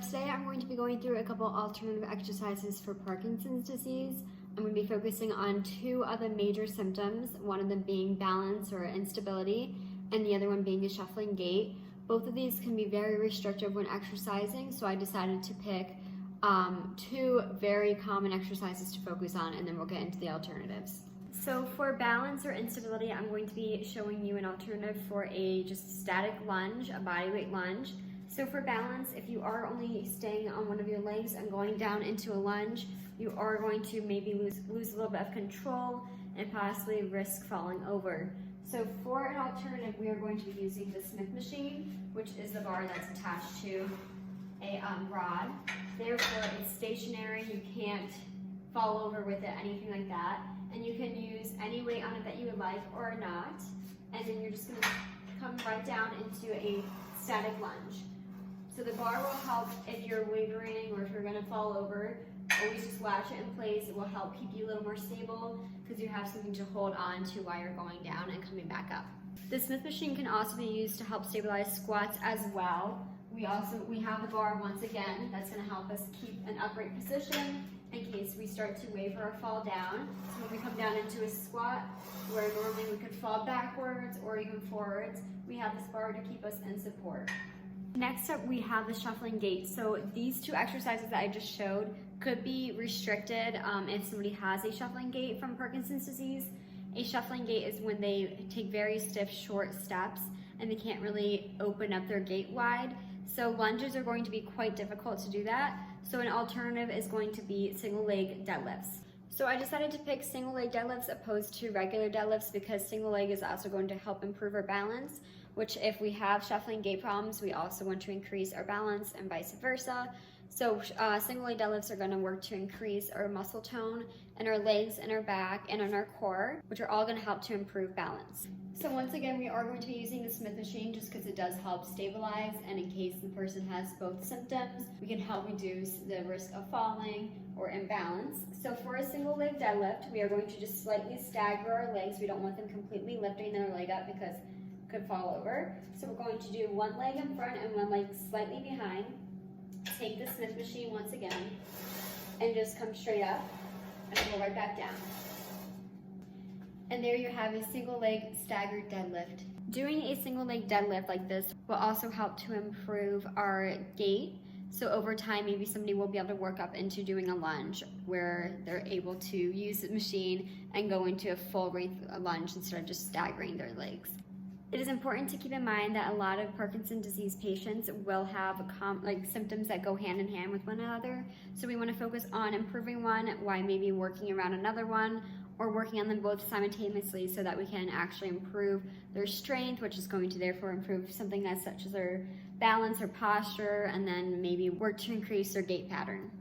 today I'm going to be going through a couple alternative exercises for Parkinson's disease. I'm going to be focusing on two of the major symptoms, one of them being balance or instability, and the other one being a shuffling gait. Both of these can be very restrictive when exercising, so I decided to pick two very common exercises to focus on, and then we'll get into the alternatives. So for balance or instability, I'm going to be showing you an alternative for a just static lunge, a bodyweight lunge. So for balance, if you are only staying on one of your legs and going down into a lunge, you are going to maybe lose a little bit of control and possibly risk falling over. So for an alternative, we are going to be using the Smith machine, which is the bar that's attached to a rod. Therefore, it's stationary, you can't fall over with it, anything like that. And you can use any weight on it that you would like or not. And then you're just gonna come right down into a static lunge. So the bar will help if you're wavering or if you're gonna fall over. Always just latch it in place. It will help keep you a little more stable because you have something to hold on to while you're going down and coming back up. The Smith machine can also be used to help stabilize squats as well. We have the bar once again that's gonna help us keep an upright position in case we start to waver or fall down. So when we come down into a squat, where normally we could fall backwards or even forwards, we have this bar to keep us in support. Next up, we have the shuffling gait. So these two exercises that I just showed could be restricted if somebody has a shuffling gait from Parkinson's disease. A shuffling gait is when they take very stiff, short steps and they can't really open up their gait wide. So lunges are going to be quite difficult to do that. So an alternative is going to be single leg deadlifts. So I decided to pick single leg deadlifts opposed to regular deadlifts because single leg is also going to help improve our balance, which if we have shuffling gait problems, we also want to increase our balance and vice versa. So single leg deadlifts are going to work to increase our muscle tone in our legs and our back and on our core, which are all going to help to improve balance. So once again, we are going to be using the Smith machine just because it does help stabilize, and in case the person has both symptoms, we can help reduce the risk of falling or imbalance. So for a single leg deadlift, we are going to just slightly stagger our legs. We don't want them completely lifting their leg up because it could fall over. So we're going to do one leg in front and one leg slightly behind. Take the Smith machine once again and just come straight up and go right back down. And there you have a single leg staggered deadlift. Doing a single leg deadlift like this will also help to improve our gait. So over time, maybe somebody will be able to work up into doing a lunge where they're able to use the machine and go into a full lunge instead of just staggering their legs. It is important to keep in mind that a lot of Parkinson's disease patients will have symptoms that go hand in hand with one another. So we want to focus on improving one while maybe working around another one, or working on them both simultaneously so that we can actually improve their strength, which is going to therefore improve something such as their balance or posture, and then maybe work to increase their gait pattern.